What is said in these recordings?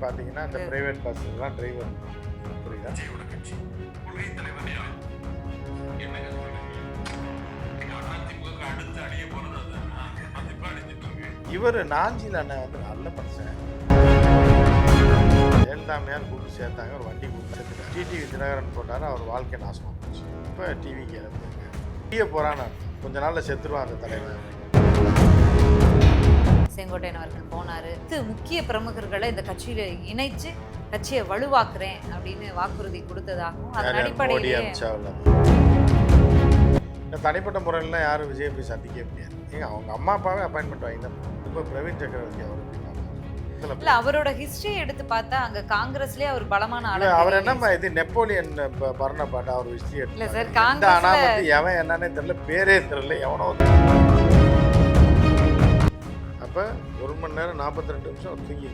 பார்த்தீங்கன்னா இந்த பிரைவேட் பஸ்லாம் டிரைவர் புரியுதா? இவர் நாஞ்சில் அண்ணன் வந்து நல்ல மனுஷன். ஜெயலலிதாமையார் கூப்பிட்டு சேர்த்தாங்க, ஒரு வண்டி கூப்பிட்டு சேர்த்துட்டாங்க. டிடிவி தினகரன் போட்டார், அவர் வாழ்க்கை நாசமாக போச்சு. இப்போ டிவிக்கு இழந்துருங்க டிவியை போகிறான்னு கொஞ்ச நாளில் செத்துருவான் அந்த தலைவர். செங்கோட்டையன் அவர்கள் போனாரு, முக்கிய பிரமுகர்களை இந்த கட்சியில இணைச்சு கட்சியை வலுவாக்குறேன் அப்படின்னு வாக்குறுதி கொடுத்ததாகவும் அதன் அடிப்படையிலே தனிப்பட்ட முறையில் யாரும் விஜய் போய் சந்திக்க முடியாது. ஏங்க அவங்க அம்மா அப்பாவே அப்பாயின்மெண்ட் வாங்கி தான். இப்போ பிரவீன் சக்கரவர்த்தி அவர் இல்ல அவரோட ஹிஸ்டரி எடுத்து பார்த்தா அங்க காங்கிரஸ்லயே அவர் பலமான ஆளு. அவர் என்ன இது நெப்போலியன் பர்னபாட் அவர் ஹிஸ்டரி இல்ல சார், காங்கிரஸ்ல எவன் என்னன்னே தெரியல, பேரே தெரியல, எவனோ. அப்ப 1 மணி நேரம் 42 நிமிஷம் தூங்கி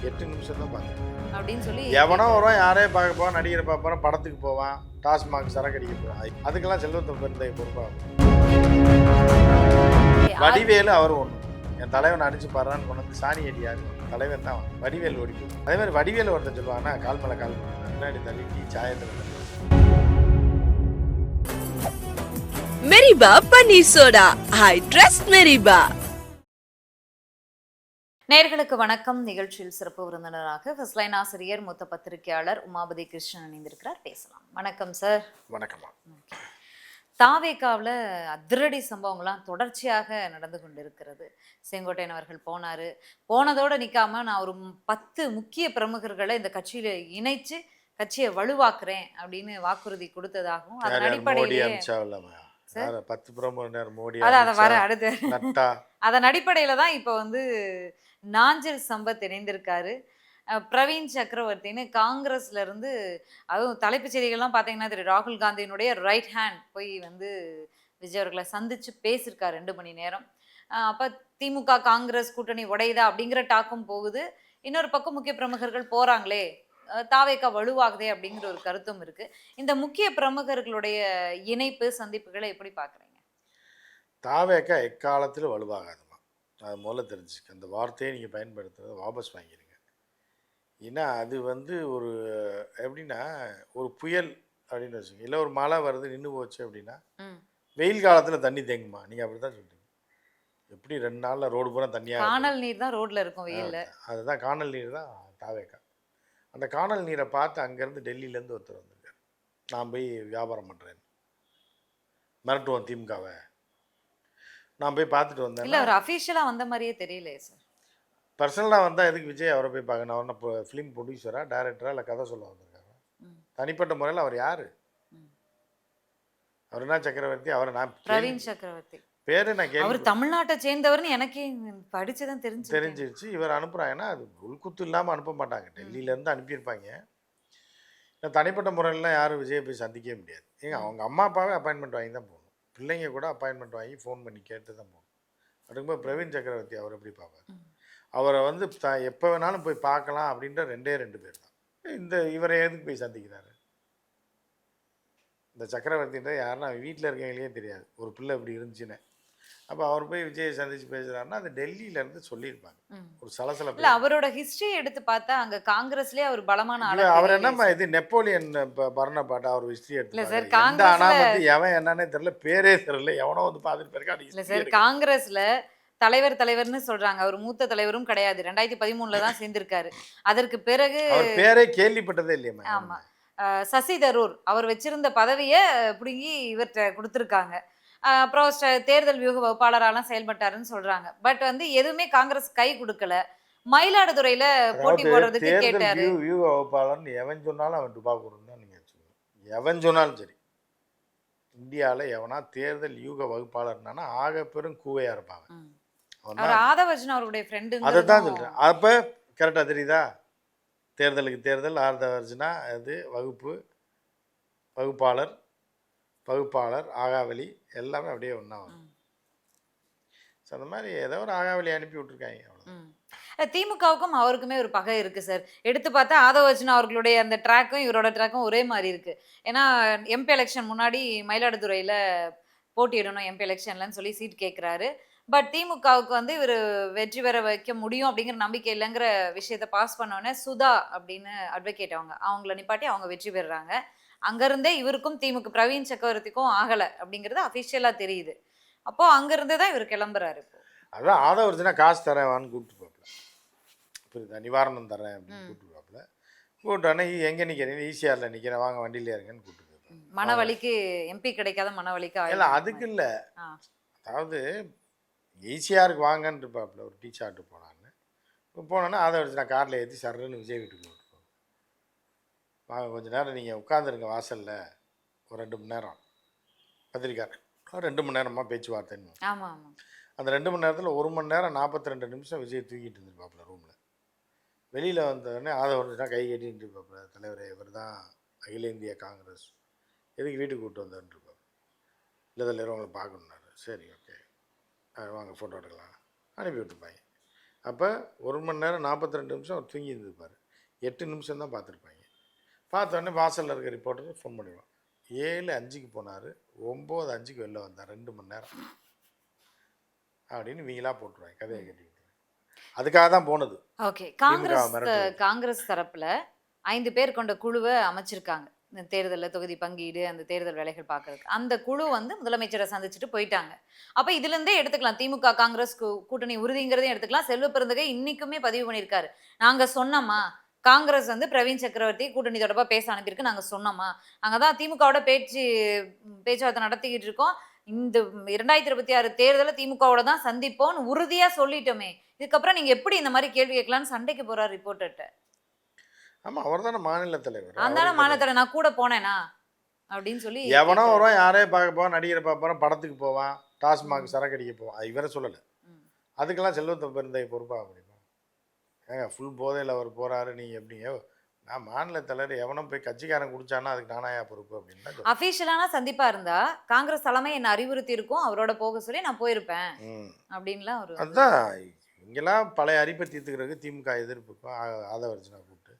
8 நிமிஷம் தான் பார்த்தேன் அப்படின்னு சொல்லி எவனோ வருவான், யாரே பார்க்க போவான், நடிகரை பார்ப்பான், படத்துக்கு போவான், டாஸ்மாக் சரக்கு அடிக்க போவான். அதுக்கெல்லாம் செல்வத்தை பெருந்தை பொறுப்பாகும். வடிவேலு அவர் ஒன்று என் தலைவன் அடிச்சு பாடுறான்னு கொண்டு வந்து சாணி அடியாரு தலைவன் தான் வடிவேல் ஓடிக்கும். அதே மாதிரி வடிவேலு ஒருத்தர் சொல்லுவாங்கன்னா கால் மேலே கால் முன்னாடி தள்ளி சாயத்தில் மெரிபா பன்னீர் சோடா. I trust மெரிபா. நேயர்களுக்கு வணக்கம். நிகழ்ச்சியில் சிறப்பு விருந்தினராக ஃபர்ஸ்ட் லைன் ஆசிரியர் மூத்த பத்திரிகையாளர் உமாபதி கிருஷ்ணன் இணைந்திருக்கிறார். பேசலாம். வணக்கம் சார். வணக்கம்மா. தாவேகாவில் அதிரடி சம்பவங்கள்லாம் தொடர்ச்சியாக நடந்து கொண்டிருக்கிறது. செங்கோட்டையன் அவர்கள் போனார், போனதோடு நிற்காம நான் ஒரு 10 முக்கிய பிரமுகர்களை இந்த கட்சியில் இணைச்சு கட்சியை வலுவாக்குறேன் அப்படின்னு வாக்குறுதி கொடுத்ததாகவும் அதன் அடிப்படையிலே அதன் அடிப்படையில தான் இப்போ வந்து நாஞ்சில் சம்பத் இணைந்திருக்காரு. பிரவீன் சக்கரவர்த்தின்னு காங்கிரஸ்ல இருந்து, அதுவும் தலைப்புச் செய்திகள்லாம் பார்த்தீங்கன்னா தெரியும், ராகுல் காந்தியினுடைய ரைட் ஹேண்ட் போய் வந்து விஜய் அவர்களை சந்திச்சு பேசியிருக்காரு 2 மணி நேரம். அப்போ திமுக காங்கிரஸ் கூட்டணி உடையுதா அப்படிங்கிற டாக்கும் போகுது. இன்னொரு பக்கம் முக்கிய பிரமுகர்கள் போறாங்களே, தாவேகா வலுவாகுதே அப்படிங்கிற ஒரு கருத்தும் இருக்கு. இந்த முக்கிய பிரமுகர்களுடைய இணைப்பு சந்திப்புகளை எப்படி பார்க்குறீங்க? தாவேகா எக்காலத்தில் வலுவாகாதுமா, அது முதல்ல தெரிஞ்சுக்க. அந்த வார்த்தையை நீங்கள் பயன்படுத்துறதை வாபஸ் வாங்கிடுங்க. ஏன்னா அது வந்து ஒரு எப்படின்னா ஒரு புயல் அப்படின்னு வச்சுக்கோங்க, இல்லை ஒரு மழை வருது நின்று போச்சு அப்படின்னா வெயில் காலத்தில் தண்ணி தேங்குமா? நீங்கள் அப்படி தான் சொல்கிறீங்க. எப்படி 2 நாளில் ரோடு பூரா தண்ணியாக, காணல் நீர் தான் ரோட்டில் இருக்கும் வெயிலில். அதுதான் காணல் நீர் தான் தாவேக்கா. அந்த காணல் நீரை பார்த்து அங்கேருந்து டெல்லியிலேருந்து ஒருத்தர் வந்திருக்கார், நான் போய் வியாபாரம் பண்ணுறேன், மிரட்டுவோம் திமுகவை, நான் போய் பார்த்துட்டு வந்தேன். இல்லை அவர் அஃபீஷியலாக வந்த மாதிரியே தெரியலையே சார். பர்சனலாக வந்தால் எதுக்கு விஜய் அவரை போய் பார்க்கணும்? அவர் இப்போ ஃபிலிம் ப்ரொடியூசரா, டைரக்டரா, இல்லை கதை சொல்ல வந்திருக்காங்க? தனிப்பட்ட முறையில் அவர் யார்? அவர் என்ன சக்கரவர்த்தி? அவரை நான் பிரவீன் சக்கரவர்த்தி பேரு நான் கேள்வி, அவர் தமிழ்நாட்டை சேர்ந்தவர்னு எனக்கே படிச்சுதான் தெரிஞ்சிருச்சு. இவர் அனுப்புகிறாங்கன்னா அது உள்குத்து இல்லாமல் அனுப்ப மாட்டாங்க, டெல்லியிலேருந்து அனுப்பியிருப்பாங்க. தனிப்பட்ட முறையிலாம் யாரும் விஜயை போய் சந்திக்கவே முடியாது. ஏங்க அவங்க அம்மா அப்பாவே அப்பாயின்மெண்ட் வாங்கி தான் போகணும், பிள்ளைங்க கூட அப்பாயின்மெண்ட் வாங்கி ஃபோன் பண்ணி கேட்டு தான் போகணும். அதுக்கும்போது பிரவீன் சக்கரவர்த்தி அவர் எப்படி பார்ப்பார்? அவரை வந்து எப்போ வேணாலும் போய் பார்க்கலாம் அப்படின்ற 2 பேர் தான். இவரை எதுக்கு போய் சந்திக்கிறாரு? இந்த சக்கரவர்த்தின்ற யாருன்னா வீட்டில் இருக்கவங்களே தெரியாது, ஒரு பிள்ளை இப்படி இருந்துச்சுன்னு. அப்போ அவர் போய் விஜயை சந்திச்சு பேசுகிறாருன்னா அது டெல்லியிலேருந்து சொல்லியிருப்பாங்க. ஒரு சலசலப்பு. இல்லை அவரோட ஹிஸ்ட்ரி எடுத்து பார்த்தா அங்கே காங்கிரஸ்லேயே அவர் பலமான ஆளு. அவர் என்ன இது நெப்போலியன் பர்னபாட் அவர் ஹிஸ்ட்ரி எடுத்து எவன் என்னன்னே தெரியல, பேரே தெரியல, எவனோ வந்து பார்த்துட்டு போயிருக்கா. இல்லை சார், காங்கிரஸ்ல தலைவர்னு சொல்றாங்க, அவர் மூத்த தலைவரும் கிடையாது, 2013 தான் சேர்ந்திருக்காரு. அதற்கு பிறகு பேரே கேள்விப்பட்டதே இல்லையா? ஆமா, சசி தரூர் அவர் வச்சிருந்த பதவியை பிடுங்கி இவர்கிட்ட கொடுத்துருக்காங்க. அப்புறம் தேர்தல் வியூக வகுப்பாளராலாம் செயல்பட்டாருன்னு சொல்றாங்க. பட் வந்து எதுவுமே காங்கிரஸ் கை கொடுக்கல. மயிலாடுதுறையில போட்டி போடுறதுக்கு கேட்டாரு. வியூக வகுப்பாளர்னு எவன் சொன்னாலும் அவன் துபாக்கூர் தான் நீங்க சொல்லுங்க. எவன் சொன்னாலும் சரி, இந்தியாவில் எவனா தேர்தல் யூக வகுப்பாளர்னா ஆக பெரும் கூவையா இருப்பாங்க. அவர் ஆதவர்ஜுன் அவருடைய ஃப்ரெண்டு. அதை தான் சொல்கிறேன். அப்போ கரெக்டாக தெரியுதா? தேர்தலுக்கு தேர்தல் ஆதவர்ஜுனா அது வகுப்பாளர் ஆகாவலி எல்லாமே அப்படியே ஒன்றா வரும். ஸோ அந்த மாதிரி ஏதோ ஒரு ஆகாவலி அனுப்பி விட்டுருக்காங்க, அவ்வளோ. திமுகவுக்கும் அவருக்குமே ஒரு பகை இருக்கு சார். எடுத்து பார்த்தா ஆதவர்ஜுன் அவர்களுடைய அந்த ட்ராக்கும் இவரோட ட்ராக்கும் ஒரே மாதிரி இருக்கு. ஏன்னா எம்பி எலெக்ஷன் முன்னாடி மயிலாடுதுறையில் போட்டியிடணும் எம்பி எலெக்ஷன்லன்னு சொல்லி சீட் கேட்குறாரு. பட் திமுகவுக்கு வந்து இவர் வெற்றி பெற வைக்க முடியும் அப்படிங்கிற நம்பிக்கை இல்லைங்கிற விஷயத்த பாஸ் பண்ணோடனே சுதா அப்படின்னு அட்வொகேட் அவங்கள நிப்பாட்டி அவங்க வெற்றி பெறுறாங்க. அங்கிருந்தே இவருக்கும் திமுக பிரவீன் சக்கரவர்த்திக்கும் ஆகலை அப்படிங்கிறது அஃபிஷியலாக தெரியுது. அப்போ அங்கிருந்து தான் இவர் கிளம்புறாரு. இப்போ அதான் ஆதவர்ஜனா காசு தரேன் கூப்பிட்டு போப்பில், புரியுதா, நிவாரணம் தரேன் அப்படின்னு கூப்பிட்டு போப்பில். கூப்பிட்டோன்னே எங்கே நிற்கிறீங்க, ஈசிஆரில் நிற்கிறேன், வாங்க வண்டியில் இருங்கன்னு கூப்பிட்டு போயிருப்பேன். மனவலிக்கு எம்பி கிடைக்காத மனவலிக்கு இல்லை அதுக்கு இல்லை, அதாவது ஈசிஆருக்கு வாங்கன்னு இருப்பாப்புல ஒரு டீ சாப்பிட்டு போனான்னு. இப்போ போனோன்னா ஆதவர்ஜனா காரில் ஏற்றி சர்ன்னு விஜய் வீட்டுக்கு கூப்பிட்டு வாங்க கொஞ்சம் நேரம் நீங்கள் உட்காந்துருங்க வாசலில் ஒரு 2 மணி நேரம், பத்திரிக்கார் 2 மணி நேரமாக பேச்சுவார்த்தைன்னு. ஆமாம் ஆமாம். அந்த 2 மணி நேரத்தில் 1 மணி நேரம் 42 நிமிஷம் விஜய் தூக்கிட்டு இருந்துருப்பாப்புல ரூமில். வெளியில் வந்தோடனே ஆதவர்ஜனா கை கட்டிட்டு இருப்பாப்புல, தலைவரே இவர் தான் அகில இந்திய காங்கிரஸ், எதுக்கு வீட்டுக்கு கூப்பிட்டு வந்தேன்ருப்பார். இல்லை தலைவர் உங்களை பார்க்கணுன்னாரு. சரி ஓகே வாங்க ஃபோட்டோ எடுக்கலாம் அனுப்பி விட்டுருப்பாங்க. அப்போ 1 மணி நேரம் 42 நிமிஷம் அவர் தூங்கி இருந்திருப்பார். 8 நிமிஷம் தான் பார்த்துருப்பாங்க. பார்த்தோடனே வாசலில் இருக்க ரிப்போர்ட்டர் ஃபோன் பண்ணிடுவான். 7:05 போனார், 9:05 வெளில வந்தார், 2 மணி நேரம் அப்படின்னு இவங்களா போட்டுருவாங்க, கதையை கட்டி விட்டுருவாங்க. அதுக்காக தான் போனது. ஓகே. காங்கிரஸ் தரப்புல 5 பேர் கொண்ட குழுவை அமைச்சிருக்காங்க இந்த தேர்தலில் தொகுதி பங்கீடு அந்த தேர்தல் வேலைகள் பார்க்கறதுக்கு. அந்த குழு வந்து முதலமைச்சரை சந்திச்சுட்டு போயிட்டாங்க. அப்போ இதுலேருந்தே எடுத்துக்கலாம், திமுக காங்கிரஸ் கூட்டணி உறுதிங்கிறதையும் எடுத்துக்கலாம். செல்வ பெருந்தகை இன்னைக்குமே பதிவு பண்ணியிருக்காரு, நாங்கள் சொன்னோமா காங்கிரஸ் வந்து பிரவீன் சக்கரவர்த்தி கூட்டணி தொடர்பாக பேச அனுப்பியிருக்கு, நாங்கள் சொன்னோமா, அங்கே தான் திமுகவோட பேச்சுவார்த்தை நடத்திக்கிட்டு இருக்கோம், இந்த 2026 தேர்தலை திமுகவோட தான் சந்திப்போம்னு உறுதியாக சொல்லிட்டோமே, இதுக்கப்புறம் நீங்கள் எப்படி இந்த மாதிரி கேள்வி கேட்கலான்னு சண்டைக்கு போகிறார் ரிப்போர்ட்டர்கிட்ட. ஆமாம், அவர் தானே மாநில தலைவர். அந்த மாநில தலைவர் நான் கூட போனேனா அப்படின்னு சொல்லி எவனோ வருவான், யாரையும் பார்க்க போவான், நடிகரை பார்ப்பான், படத்துக்கு போவான், டாஸ்மாக் சரக்கு அடிக்க போவான். அது இவரை சொல்லலை. அதுக்கெல்லாம் செல்வத்தை பெருந்தகை பொறுப்பாக முடியுமா? ஏங்க ஃபுல் போதையில் அவர் போகிறாரு, நீங்கள் எப்படிங்க? நான் மாநில தலைவர், எவனும் போய் கட்சிக்காரன் குடிச்சானா அதுக்கு நானாயா பொறுப்பு அப்படின்னு. அஃபிஷியலான சந்திப்பா இருந்தா காங்கிரஸ் தலைமை என்ன அறிவுறுத்தி இருக்கும், அவரோட போக சொல்லி நான் போயிருப்பேன் அப்படின்லாம் ஒரு. அதுதான் இங்கெல்லாம் பழைய அரிப்பை தீர்த்துக்கிறதுக்கு திமுக எதிர்ப்புக்கும் ஆதவர்ஜனா கூப்பிட்டு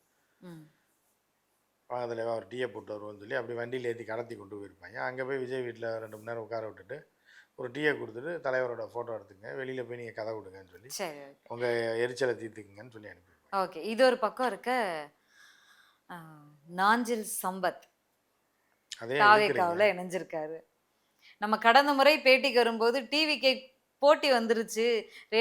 அதில் அவர் டீயை போட்டு வருவோன்னு சொல்லி அப்படி வண்டியில் ஏற்றி கடத்தி கொண்டு போயிருப்பாங்க. அங்கே போய் விஜய் வீட்டில் 2 மணி நேரம் உட்கார விட்டுட்டு ஒரு டீயை கொடுத்துட்டு தலைவரோட ஃபோட்டோ எடுத்துங்க, வெளியில் போய் நீங்கள் கதை கொடுங்கன்னு சொல்லி உங்கள் எரிச்சலை தீர்த்துக்குங்கன்னு சொல்லி அனுப்பிடுவாங்க. ஓகே. இது ஒரு பக்கம் இருக்க. நாஞ்சில் சம்பத் தாவேகாவில் இணைஞ்சிருக்காரு. நம்ம கடந்த முறை பேட்டிக்கு வரும்போது டிவிகே போட்டி வந்துருச்சு,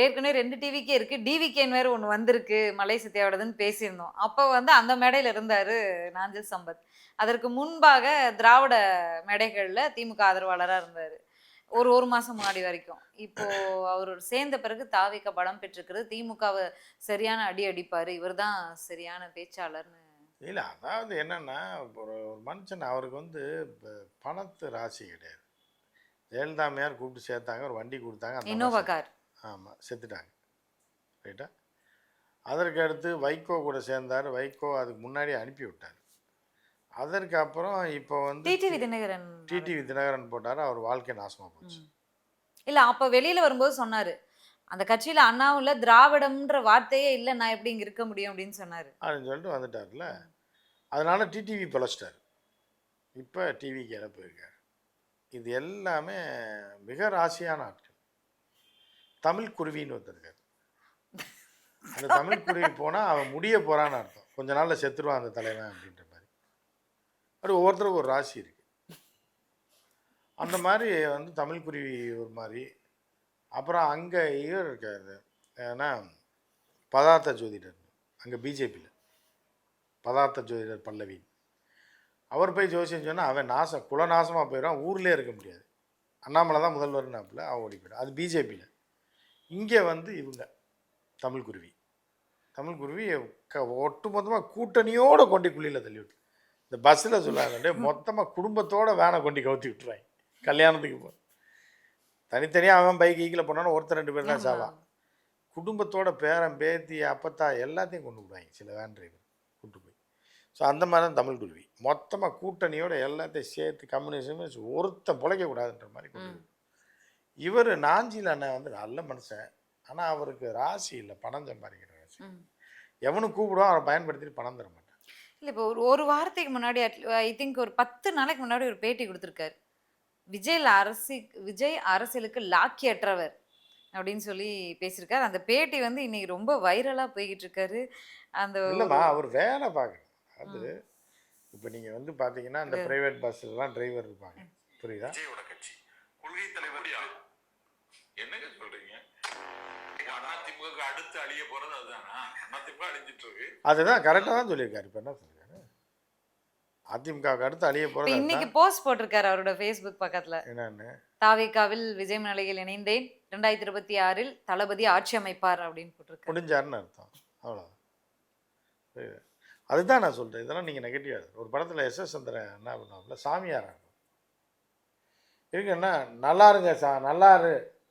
ஏற்கனவே 2 டிவிக்கே இருக்கு, டிவிகேன்னு வேறு ஒன்று வந்திருக்கு மலை சத்யாவோடதுன்னு பேசியிருந்தோம். அப்போ வந்து அந்த மேடையில் இருந்தார் நாஞ்சில் சம்பத். அதற்கு முன்பாக திராவிட மேடைகளில் திமுக ஆதரவாளராக இருந்தார் ஒரு மாதம் முன்னாடி வரைக்கும். இப்போ அவர் சேர்ந்த பிறகு தாவேகா படம் பெற்றிருக்கிறது, திமுகவை சரியான அடி அடிப்பார், இவர் தான் சரியான பேச்சாளர்னு. இல்லை அதாவது என்னென்னா ஒரு மனுஷன் அவருக்கு வந்து பணத்து ராசி கிடையாது. ஜெயலலிதாமையார் கூப்பிட்டு சேர்த்தாங்க, ஒரு வண்டி கொடுத்தாங்க, இன்னோவா கார். ஆமாம், செத்துட்டாங்க. ரைட்டா. அதற்கு அடுத்து வைகோ கூட சேர்ந்தார், வைகோ அதுக்கு முன்னாடி அனுப்பி விட்டார். அதற்கு அப்புறம் இப்போ வந்து டிடிவி தினகரன் போட்டார், அவர் வாழ்க்கை நாசமாக போச்சு. இல்லை அப்போ வெளியில் வரும்போது சொன்னார், அந்த கட்சியில் அண்ணாவில் திராவிடம்ன்ற வார்த்தையே இல்லை, நான் எப்படி இங்கே இருக்க முடியும் அப்படின்னு சொன்னார். அப்படின்னு சொல்லிட்டு வந்துட்டார்ல. அதனால டிடிவி பிழைச்சிட்டார், இப்போ டிவிக்கு இழப்பு இருக்கார். இது எல்லாமே மிக ராசியான ஆட்கள். தமிழ் குருவின்னு ஒருத்தருக்கார். அந்த தமிழ் குருவி போனால் அவன் முடிய போகிறான்னு அர்த்தம், கொஞ்ச நாளில் செத்துருவான் அந்த தலைவன் அப்படின்ற மாதிரி. அப்படி ஒவ்வொருத்தருக்கும் ஒரு ராசி இருக்குது. அந்த மாதிரி வந்து தமிழ் குருவி ஒரு மாதிரி. அப்புறம் அங்கே இவர் இருக்காது, ஏன்னா பதார்த்த ஜோதிடர், அங்கே பிஜேபியில் பதார்த்த ஜோதிடர் பல்லவி, அவர் போய் ஜோசியம் சொன்னால் அவன் குலநாசமாக போயிடுவான், ஊர்லேயே இருக்க முடியாது. அண்ணாமலை தான் முதல்வர்னாப்புல அவன் ஓடி போய்டும். அது பிஜேபியில். இங்கே வந்து இவங்க தமிழ் குருவி ஒட்டு மொத்தமாக கூட்டணியோடு கொண்டி குழியில் தள்ளி விட்டு, இந்த பஸ்ஸில் சொல்லாங்க மொத்தமாக குடும்பத்தோடு வேனை கொண்டி கவுத்தி விட்டுருவாங்க. கல்யாணத்துக்கு போ தனித்தனியாக அவன் பைக் ஈக்கில் போனாலும் ஒருத்தர் 2 பேர் தான் சாவான். குடும்பத்தோட பேரன் பேத்தி அப்பத்தா எல்லாத்தையும் கொண்டு விடுவாங்க சில வேன் டிரைவர் கூட்டு போய். ஸோ அந்த மாதிரி தான் தமிழ் குருவி, மொத்தமாக கூட்டணியோட எல்லாத்தையும் சேர்த்து கம்யூனிஸ்ட் ஒருத்தன் பிழைக்கக்கூடாதுன்ற மாதிரி கொண்டு. இவர் நாஞ்சில் அண்ணன் வந்து நல்ல மனுஷன், ஆனால் அவருக்கு ராசி இல்லை, பணம் சம்பாதிக்கிற ராசி. எவனும் கூப்பிடுவோம், அவரை பயன்படுத்திட்டு பணம் தர மாட்டான். இல்லை இப்போ ஒரு வாரத்துக்கு முன்னாடி ஐ திங்க் ஒரு 10 நாளைக்கு முன்னாடி ஒரு பேட்டி கொடுத்துருக்காரு. விஜய் அரசியலுக்கு லாக்கியற்றவர், அப்படின்னு சொல்லி பேசியிருக்காரு. அந்த பேட்டி வந்து இன்னைக்கு ரொம்ப வைரலா போய்கிட்டு இருக்காரு. அந்த இல்லைம்மா, ஒரு அவர் வேலை பார்க்கணும். அது ம். இப்போ நீங்கள் வந்து பார்த்தீங்கன்னா இந்த இல்ல ப்ரைவேட் பஸ்ஸுலாம் டிரைவர் இருப்பாங்க, புரியுதா? விஜயோட கட்சி கொள்கை தலைவரியா என்னங்க சொல்றீங்க? அதிமுக அடுத்து அழிய போறது அதுதானா? அதிமுக அழிஞ்சிட்டு இருக்கு. அதுதான் கரெக்டாக தான் சொல்லியிருக்காரு. இப்போ என்ன சொல்லியிருக்காரு? அதிமுகவுக்கு அடுத்து அழிய இப்ப போகிறது இன்னைக்கு அதுதான். போஸ்ட் போட்டிருக்காரு அவரோட Facebook பக்கத்துல. என்னன்னு தாவேகாவில் விஜய் முன்னிலையில் இணைந்தேன். 2026 தளபதி ஆட்சி அமைப்பார் அப்படின்னு போட்டிருக்காரு. முடிஞ்சாருன்னு அர்த்தம், அவ்வளோதான். புரியுது? அதுதான் நான் சொல்கிறேன். இதெல்லாம் நீங்கள் நெகட்டிவாக ஒரு படத்தில் எஸ்.எஸ். சந்திரன் என்ன பண்ணுவாப்புல, சாமியார் இருக்குன்னா நல்லா இருங்க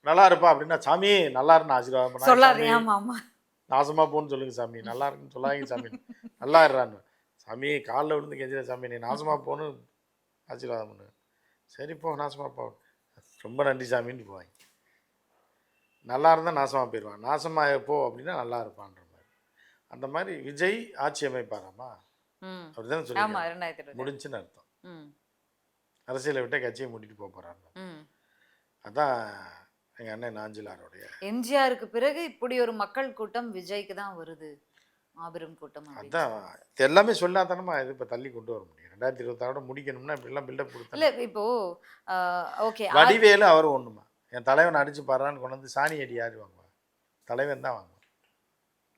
நல்லா இருப்பா அப்படின்னா, சாமி நல்லா இருன்னு ஆசீர்வாதம் பண்ணா, சொல்லாதே. சாமி ஆமா ஆமா. நாசமாக போன்னு சொல்லுங்க சாமி, நல்லா இருக்குன்னு சொல்லாதீங்க சாமி, நல்லா இருறான்னு, சாமி காலில் விழுந்து கெஞ்சிட சாமி நீ நாசமாக போன்னு ஆசீர்வாதம் பண்ணு, சரி போ நாசமாக போ, ரொம்ப நன்றி சாமின்னு போவாங்க. நல்லா இருந்தால் நாசமாக போயிடுவான், நாசமாக போ அப்படின்னா நல்லா இருப்பான்ற மாதிரி. அந்த மாதிரி விஜய் ஆட்சி அமைப்பாராமா, ம். அப்படிதான் ஆமா சொல்லி 2026. முடிஞ்சுன்னு அர்த்தம். ம். அரசியலை விட்டு கட்சியை மூட்டிட்டு போக போகிறாங்க. ம். அதான் எங்கள் அண்ணன் நாஞ்சிலாருடைய. எம்ஜிஆருக்கு பிறகு இப்படி ஒரு மக்கள் கூட்டம் விஜய்க்கு தான் வருது, மாபெரும் கூட்டம் அப்படின்னு அதான் இது எல்லாமே சொல்லாதானமா இது இப்போ தள்ளி கொண்டு வர முடியும். 2026 முடிக்கணும்னா இப்படிலாம் பில்டப் இல்ல கொடுத்தா. இப்போ ஓகே வடிவேலு அவர் ஒன்றுமா, என் தலைவன் அடிச்சு பாடுறான்னு கொண்டு வந்து சாணி அடி யார் வாங்குவான்? தலைவன் தான் வாங்குவான்.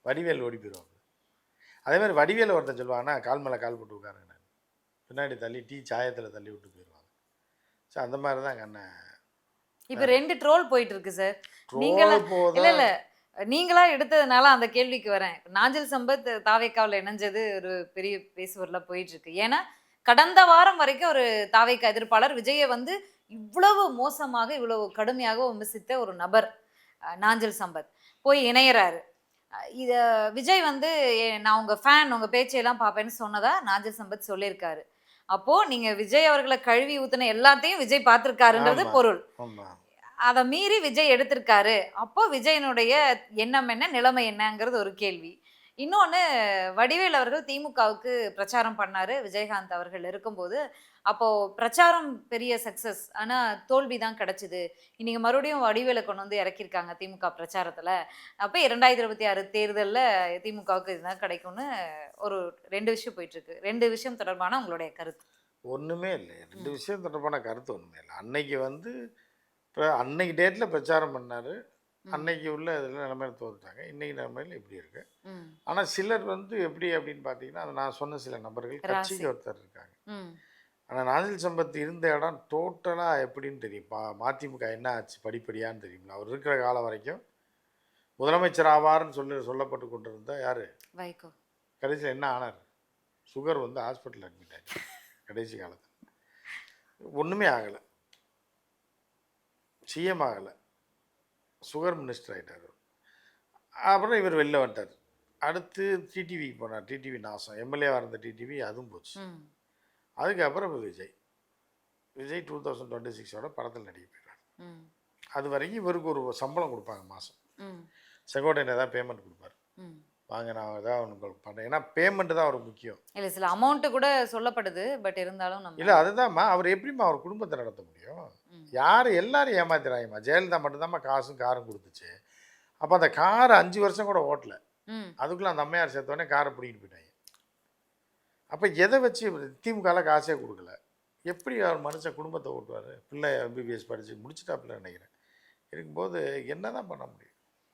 வடிவேல் ஓடி போயிடுவாங்க. அதே மாதிரி வடிவேலு ஒருத்தன் சொல்லுவாங்கன்னா கால் மேலே கால் போட்டு உட்காருங்க, நான் பின்னாடி தள்ளி டீ சாயத்தில் தள்ளி விட்டு போயிடுவாங்க. ஸோ அந்த மாதிரி தான் எங்கள் அண்ணன். இப்ப 2 ட்ரோல் போயிட்டு இருக்கு சார். நீங்களா ட்ரோல் போதா இல்ல இல்ல நீங்களா எடுத்ததுனால அந்த கேள்விக்கு வரேன். நாஞ்சில் சம்பத் தாவேக்காவில் இணைஞ்சது ஒரு பெரிய பேசுவொருளா போயிட்டு இருக்கு. ஏன்னா கடந்த வாரம் வரைக்கும் ஒரு தாவேக்கா எதிர்ப்பாளர் விஜயை வந்து இவ்வளவு மோசமாக இவ்வளவு கடுமையாக விமர்சித்த ஒரு நபர் நாஞ்சில் சம்பத் போய் இணையறாரு. இத விஜய் வந்து நான் உங்க ஃபேன், உங்க பேச்சையெல்லாம் பார்ப்பேன்னு சொன்னதா நாஞ்சில் சம்பத் சொல்லியிருக்காரு. அப்போ நீங்க விஜய் அவர்களை கழுவி ஊத்துன எல்லாத்தையும் விஜய் பார்த்திருக்காருன்றது ஆமா. பொருள். ஆமாம். அதை மீறி விஜய் எடுத்திருக்காரு. அப்போ விஜயனுடைய எண்ணம் என்ன, நிலைமை என்னங்கிறது ஒரு கேள்வி. இன்னொன்னு, வடிவேல் அவர்கள் திமுகவுக்கு பிரச்சாரம் பண்ணாரு விஜயகாந்த் அவர்கள் இருக்கும்போது. அப்போ பிரச்சாரம் பெரிய சக்சஸ், ஆனா தோல்வி தான் கிடைச்சது. இன்னைக்கு மறுபடியும் வடிவேலை கொண்டு வந்து இறக்கியிருக்காங்க திமுக பிரச்சாரத்துல. அப்போ 2026 தேர்தல்ல திமுகவுக்கு இதுதான் கிடைக்கும்னு ஒரு 2 விஷயம் போயிட்டு இருக்கு. 2 விஷயம் தொடர்பான உங்களுடைய கருத்து. ஒன்றுமே இல்லை. 2 விஷயம் தொடர்பான கருத்து ஒன்றுமே இல்லை. அன்னைக்கு வந்து இப்போ அன்னைக்கு டேட்டில் பிரச்சாரம் பண்ணார். அன்னைக்கு உள்ள இதில் நிலைமையில தோத்துட்டாங்க. இன்றைக்கி நிலைமையில் இப்படி இருக்கு. ம். ஆனால் சிலர் வந்து எப்படி அப்படின்னு பார்த்தீங்கன்னா, அது நான் சொன்ன சில நபர்கள் கட்சிக்கு ராசி. ஒருத்தர் இருக்காங்க. ம். ஆனால் நாஞ்சில் சம்பத் இருந்த இடம் டோட்டலாக எப்படின்னு தெரியும். மதிமுக என்ன ஆச்சு படிப்படியான்னு தெரியுங்களா? அவர் இருக்கிற காலம் வரைக்கும் முதலமைச்சர் ஆவார்னு சொல்லப்பட்டு கொண்டிருந்த யார், வைகோ. கடைசியில் என்ன ஆனார்? சுகர் வந்து ஹாஸ்பிட்டலில் அட்மிட் ஆகி கடைசி காலத்தில் ஒன்றுமே ஆகலை, சிஎம் ஆகலை, சுகர் மினிஸ்டர் ஆகிட்டார். அப்புறம் இவர் வெளில வந்துட்டார். அடுத்து டிடிவிக்கு போனார். டிடிவி நாசம், எம்எல்ஏவாக இருந்த டிடிவி அதுவும் போச்சு. ம். அதுக்கப்புறம் இப்போ விஜய் 2026 படத்தில் நடிக்க போயிடுறார். ம். அது வரைக்கும் இவருக்கு ஒரு சம்பளம் கொடுப்பாங்க மாதம். ம். செகோட்டையில் ஏதாவது பேமெண்ட் கொடுப்பார், ம். வாங்க நான் ஏதாவது உங்களுக்கு பண்ணுறேன். ஏன்னா பேமெண்ட்டு தான் அவருக்கு முக்கியம். இல்ல சில அமௌண்ட் கூட சொல்லப்படுது. பட் இருந்தாலும் நம்ம இல்லை அதுதான்மா, அவர் எப்படிம்மா அவர் குடும்பத்தை நடத்த முடியும்? ம். யார் எல்லாரும் ஏமாத்திராங்கம்மா. ஜெயலலிதா மட்டும்தாம்மா காசும் காரும் கொடுத்துச்சு. அப்போ அந்த கார் 5 வருஷம் கூட ஓட்டலை. ம். அதுக்குள்ளே அந்த அம்மையார் சேர்த்தோடனே காரை பிடிக்கிட்டு போயிட்டாங்க. அப்போ எதை வச்சு திமுகவில் காசே கொடுக்கல, எப்படி அவர் மனுஷன் குடும்பத்தை ஓட்டுவார்? பிள்ளை எம்பிபிஎஸ் படித்து முடிச்சுட்டாப்புல நினைக்கிறேன். இருக்கும்போது என்ன தான் பண்ண முடியும்?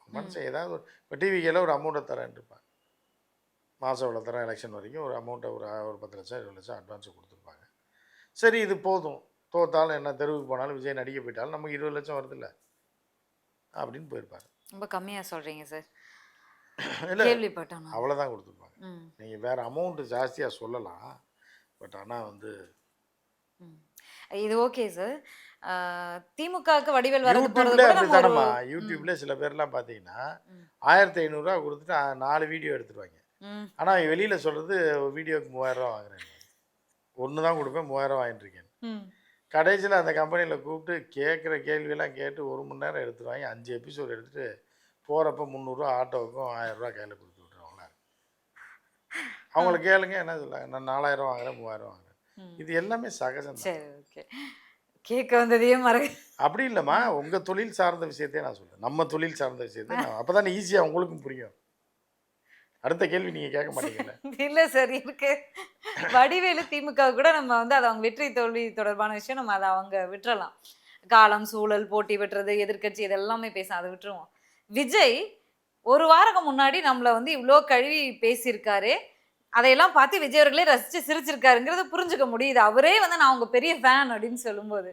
மனுஷன் ஏதாவது இப்போ டிவிக்கில் ஒரு அமௌண்ட்டை தரேன் இருப்பாங்க, மாதம் இவ்வளோ தரேன், எலெக்ஷன் வரைக்கும் ஒரு அமௌண்ட்டை ஒரு 10 லட்சம் 20 லட்சம் அட்வான்ஸை கொடுத்துருப்பாங்க. சரி இது போதும், தோத்தாலும் என்ன தெருவுக்கு போனாலும் விஜய் நடிக்க போயிட்டாலும் நமக்கு 20 லட்சம் வருதில்ல அப்படின்னு போயிருப்பார். ரொம்ப கம்மியா சொல்றீங்க சார். இல்லை கேள்விப்பட்டோம் நான். அவ்வளோதான் கொடுத்துருப்பாங்க. ம். நீங்கள் வேறு அமௌண்ட்டு ஜாஸ்தியாக சொல்லலாம், பட் ஆனால் வந்து ம். இது ஓகே சார். திமுகவுக்கு வடிவேல் வரது போறது யூடியூப்ல கூட அப்படி நம்ம ஒரு தானம்மா. யூடியூப்ல சில பேர்லாம் பார்த்தீங்கன்னா ம். 1500 கொடுத்துட்டு 4 வீடியோ எடுத்துருவாங்க. ம். ஆனால் வெளியில் சொல்கிறது வீடியோக்கு 3000 வாங்குறேன், ஒன்று தான் கொடுப்பேன் 3000 வாங்கிட்டு இருக்கேன். ம். கடைசியில் அந்த கம்பெனியில் கூப்பிட்டு கேட்குற கேள்வியெல்லாம் கேட்டு 1 மணி நேரம் எடுத்துருவாங்க. 5 எபிசோடு எடுத்துகிட்டு போகிறப்ப 300 ஆட்டோவுக்கும் 1000 கையில் கொடுத்து விட்ருவாங்களா. அவங்கள கேளுங்க என்ன சொல்லுவாங்க, நான் 4000 வாங்குறேன் 3000 வாங்குறேன். ம். இது எல்லாமே சகஜம் தான். சரி ஓகே. கேட்க வந்ததையே அப்படி இல்லைம்மா, உங்கள் தொழில் சார்ந்த விஷயத்தையே நான் சொல்கிறேன். நம்ம தொழில் சார்ந்த விஷயத்தை நான் அப்போ தானே ஈஸியாக உங்களுக்கும் புரியும். அடுத்த கேள்வி நீங்கள் கேட்க மாட்டீங்கல்ல. இல்ல சார் இருக்கு. வடிவேலு திமுக கூட நம்ம வந்து அது அவங்க வெற்றி தோல்வி தொடர்பான விஷயம், நம்ம அதை அவங்க விட்டுறலாம். காலம் சூழல் போட்டி விட்டுறது எதிர்க்கட்சி இதெல்லாமே பேசலாம், அதை விட்டுருவோம். விஜய் ஒரு வாரம் முன்னாடி நம்மளை வந்து இவ்வளோ கழுவி பேசியிருக்காரு, அதையெல்லாம் பார்த்து விஜய் அவர்களே ரசித்து சிரிச்சிருக்காருங்கிறத புரிஞ்சுக்க முடியுது. அவரே வந்து நான் அவங்க பெரிய ஃபேன் அப்படின்னு சொல்லும்போது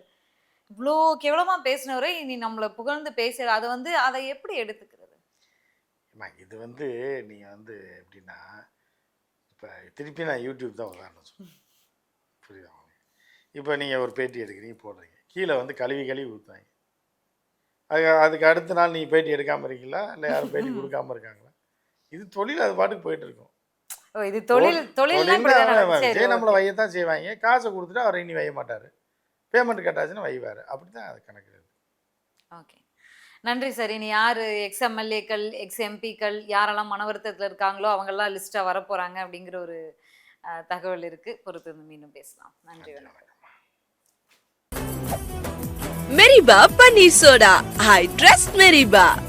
இவ்வளோ கேவலமாக பேசினவரை நீ நம்மளை புகழ்ந்து பேசுகிற, அதை வந்து அதை எப்படி எடுத்துக்கிறது? இது வந்து நீங்கள் வந்து எப்படின்னா, இப்போ திருப்பி நான் யூடியூப் தான் உதாரணம் சொல்லுவேன், புரியுதா? இப்போ நீங்கள் ஒரு பேட்டி எடுக்கிறீங்க போடுறீங்க, கீழே வந்து கழுவி ஊற்றுவாங்க. அதுக்கு அடுத்த நாள் நீங்கள் பேட்டி எடுக்காமல் இருக்கீங்களா, இல்லை யாரும் பேட்டி கொடுக்காம இருக்காங்களா? இது தொழில், அது பாட்டுக்கு போயிட்டு இருக்கும். இது தொழில். விஜய் நம்மளை வையத்தான் செய்வாங்க, காசை கொடுத்துட்டு அவர் இனி வைய மாட்டார், பேமெண்ட் கட்டாச்சுன்னா வைவார். அப்படி தான் அது கணக்கு. ஓகே, நன்றி சார். இனி யார் எக்ஸ்எம்எல்ஏக்கள் எக்ஸ்எம்பிக்கள் யாரெல்லாம் மன வருத்தத்தில் இருக்காங்களோ அவங்கெல்லாம் லிஸ்ட்டாக வரப்போகிறாங்க அப்படிங்கிற ஒரு தகவல் இருக்குது. பொறுத்து மீண்டும் பேசலாம். நன்றி, வணக்கம். Meriba Paneer Soda. I trust Meriba.